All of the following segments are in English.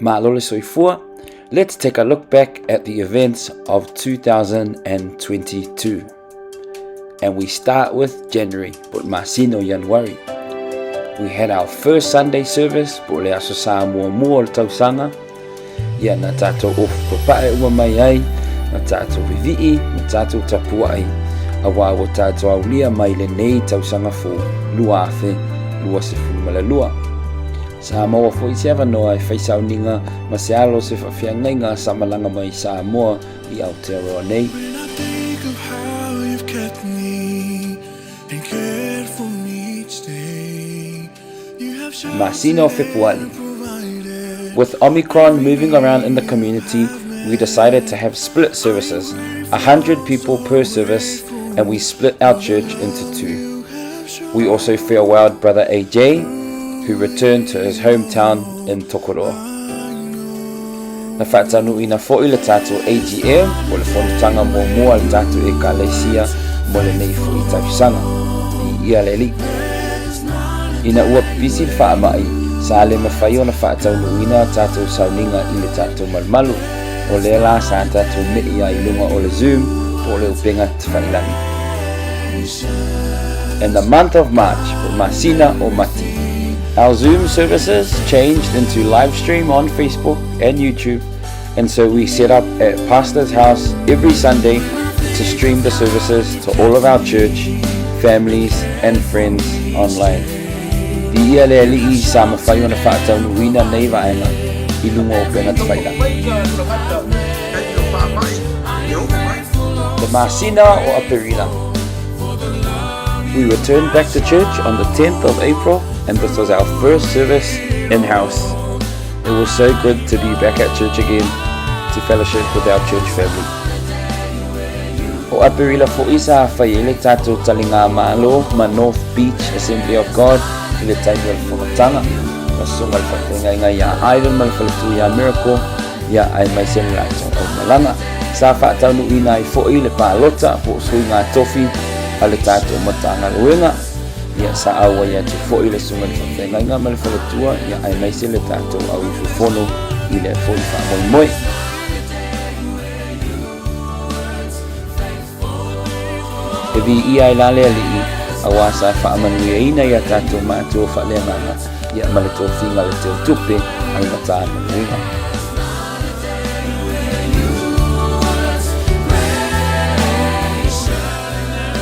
Ma'alole soifua, let's take a look back at the events of 2022. And we start with January, but masino January. We had our first Sunday service, po le aso sa mua tausanga. Ia na tātou of papae ua mai ai, na tātou vivi'i, na tātou tapua ai. Awa o tātou aulia mai le nei tausanga fo, lua afe, lua se fulumala lua. Sa maua fo isi ava noa e whaisau ninga, ma se alo se whawhia ngainga sa malanga mai sa moa I Aotearoa nei. Masino Februari. With Omicron moving around in the community, we decided to have split services, 100 people per service, and we split our church into two. We also farewelled Brother AJ, who returned to his hometown in Tokoroa. Na whaatanu ina fo'i le tātou AGM, o le whanutanga mua le tātou e Kalesia, mo le nei fo'i tausanga, I ia leli. Ina ua pisi le whaamai, sa le mawhai o na whaatanu ina tātou sauninga I le tātou malmalu, o le la sa tātou mei I lunga o le Zoom, po le upenga te whailangi. In the month of March, o Masina o Mati, our Zoom services changed into live stream on Facebook and YouTube, and so we set up at Pastor's house every Sunday to stream the services to all of our church, families and friends online. Di ia le ali'i sa mawhai o na whaatau nuina nei vaenga I lunga o penga te whaila. The Masina o Aperila. We returned back to church on the 10th of April, and this was our first service in-house. It was so good to be back at church again, to fellowship with our church family. O Aperila fo isa whaiele tātou talinga malo ma North Beach Assembly of God I le taimi al whamatanga. Ma sunga le whatenga ia idol ma le whalatu ia miracle, ia ai mai sene rātou au malanga. Sa whaatau nuina I fo I le pālota, po sui ngā tofi, a le tātou matanga luenga. Ia sa awa ia tu fo I le sunga le whatenga ma le whalatua, ia ai mai sene tātou au ufufono I le fo I wha moi. E vi ia I lale ali'i, awa sa whaamanuia ina ia tātou mātua whaleanganga, ia ma le tō whinga le teo tupe, ai mataa manuinga.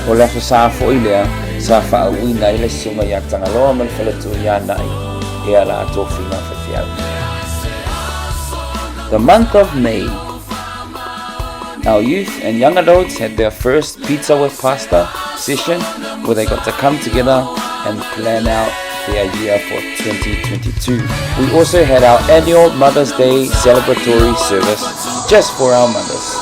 O laso sa fo I lea, sa whaauina I le sunga ia tangaloa ma le whalatu ia nai, e ala tō whinga whawhiau. The month of May. Our youth and young adults had their first Pizza with Pastor session where they got to come together and plan out their year for 2022. We also had our annual Mother's Day celebratory service just for our mothers.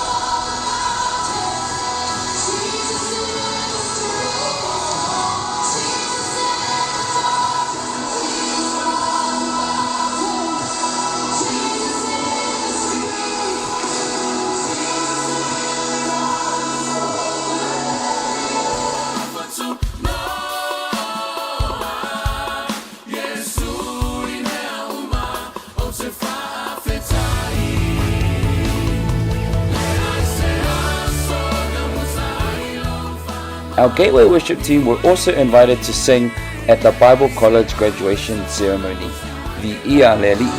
Our Gateway Worship team were also invited to sing at the Bible College graduation ceremony, the Ia Leli.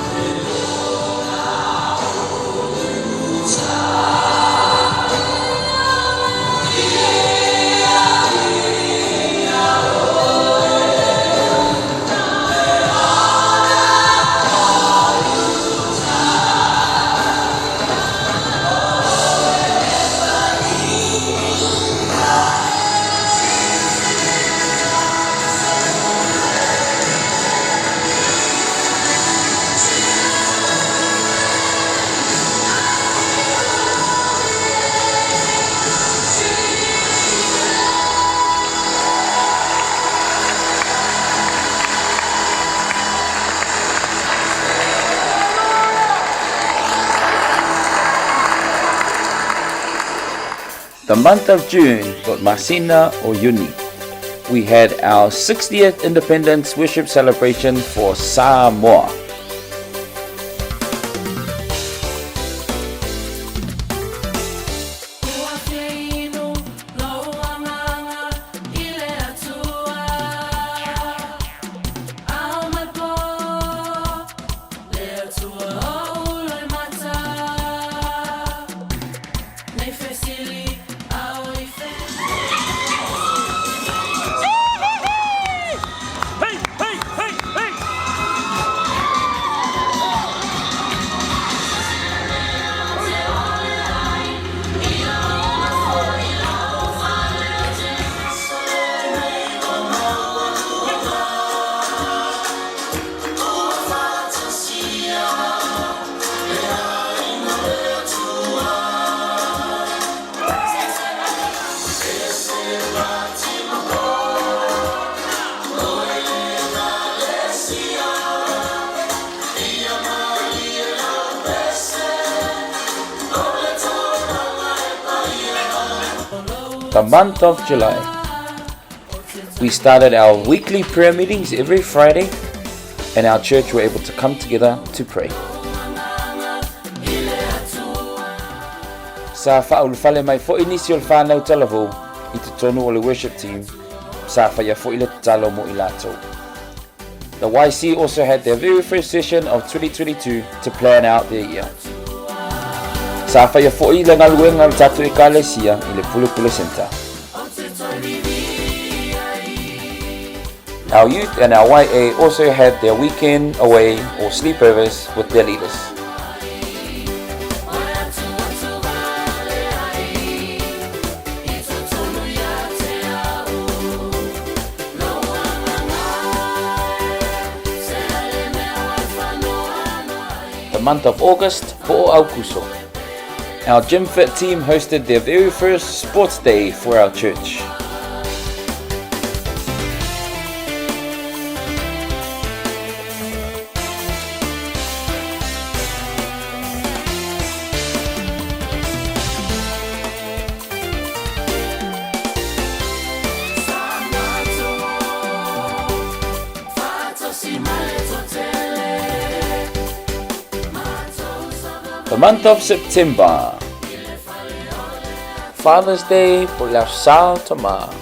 The month of June got Masina or Yuni. We had our 60th Independence Worship Celebration for Samoa. the month of July. We started our weekly prayer meetings every Friday, and our church were able to come together to pray. Sa whaulufale mai fo inisi o le whanau talavu I te tonu o le worship team, sa whaia fo I le talo mo I latou. The YC also had their very first session of 2022 to plan out their year. Sa whaia fo I le ngaluenga le tatu I Kalesia I le Pulupulu Center. Our youth and our YA also had their weekend away or sleepovers with their leaders. The month of August, Po'o Aukuso. Our Gym Fit team hosted their very first sports day for our church. The month of September, Father's Day for la Sao Toma.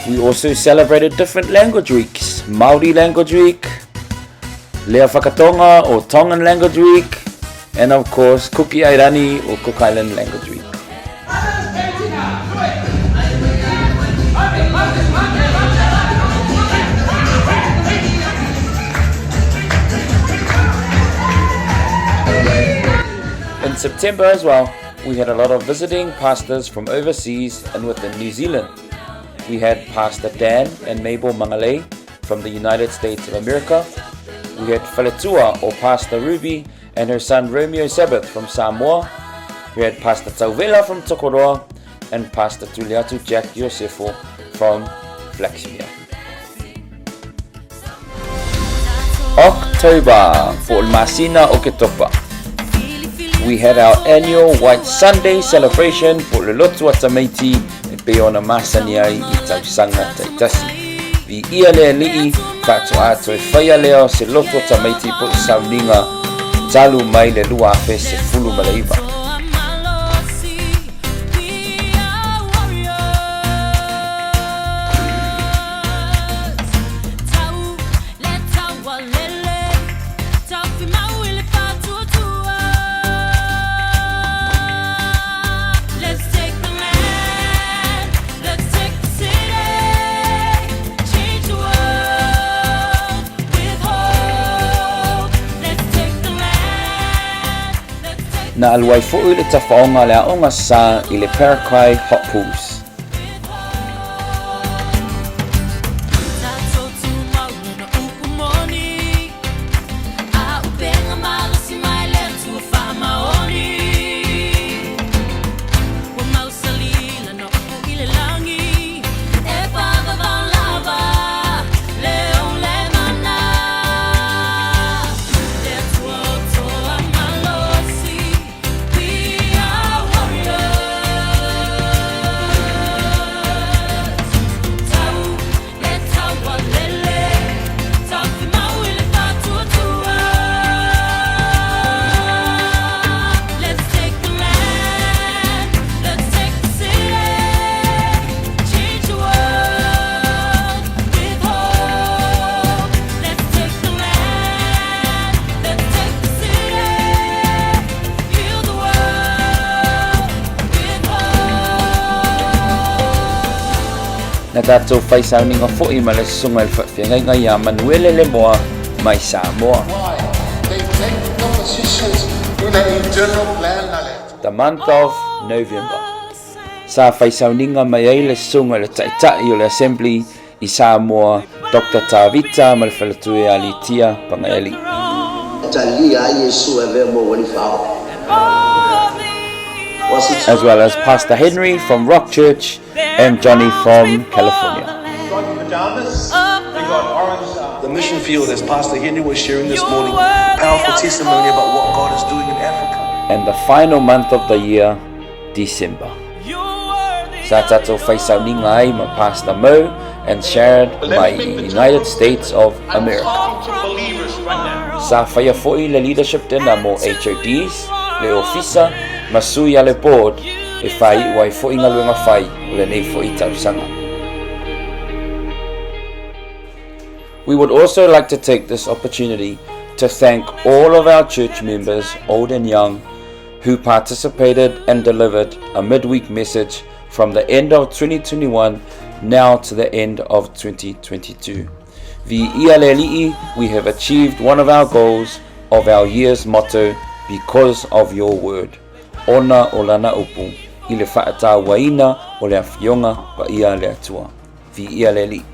We also celebrated different language weeks. Māori Language Week, Lea Whakatonga or Tongan Language Week, and of course Kuki Airani or Cook Island Language Week. In September as well, we had a lot of visiting pastors from overseas and within New Zealand. We had Pastor Dan and Mabel Mangalei from the United States of America. We had Whaletua or Pastor Ruby and her son Romeo Sabbath from Samoa. We had Pastor Tauvela from Tokoroa and Pastor Tuliatu Jack Yosefo from Flaxmere. October for Masina Oketopa. We had our annual White Sunday celebration for Lelotua Tamaiti e Peona Masaniai I Tausanga Taitasi. Vi ia lea lii tātou ato e whaia leo se lotua Tamaiti po I Sauninga talu mai le lua afe se fulu maleiva. Na aluai fo'u le tawhaonga le aonga sa I le Parakai Hot Pools. Na tātou whaisauninga fo'i ma le sunga le whawhiangai a Manuele le moa mai Samoa. The month of November. Sa whaisauninga mai ai le sunga le taitai o le Assembly i Samoa, Dr. Tavita ma le whalatue a Litia Pangaeli. As well as Pastor Henry from Rock Church and Johnny from California. The mission field, as Pastor Henry was sharing this morning, powerful testimony about what God is doing in Africa. And the final month of the year, December. Sa tātou whaisauninga ai ma Pastor Mo and shared by United States of America. Sa whaia fo'i le leadership tena mo HODs, le ofisa, masui a le board, e whai wai fo'i ngaluenga whai o le nei fo'i tausanga. We would also like to take this opportunity to thank all of our church members, old and young, who participated and delivered a midweek message from the end of 2021 now to the end of 2022. Vi Ialeli'i, we have achieved one of our goals of our year's motto, because of your word. Ona o lana upu, i le whaata waina o le awhionga pa ia le atua. Vi Ialeli'i.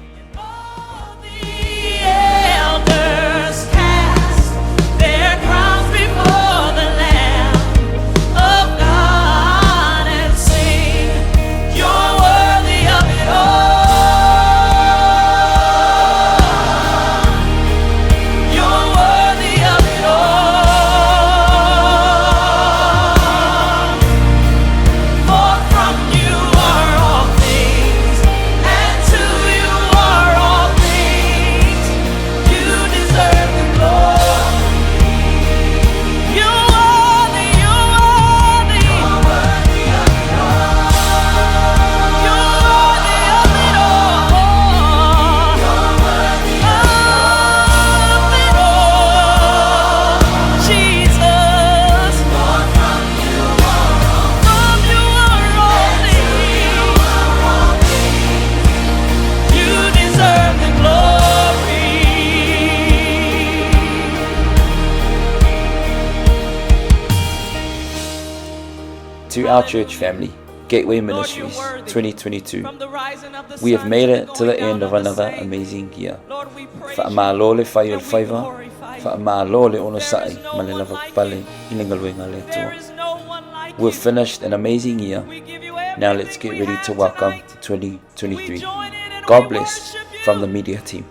To our church family, Gateway Ministries 2022, we have made it to the end of another amazing year. Whaamalo le whai o le whaiva, whaamalo le ono sa'i ma le lava pale I le ngaluenga le atua. We've finished an amazing year. Now let's get ready to welcome 2023. God bless from the media team.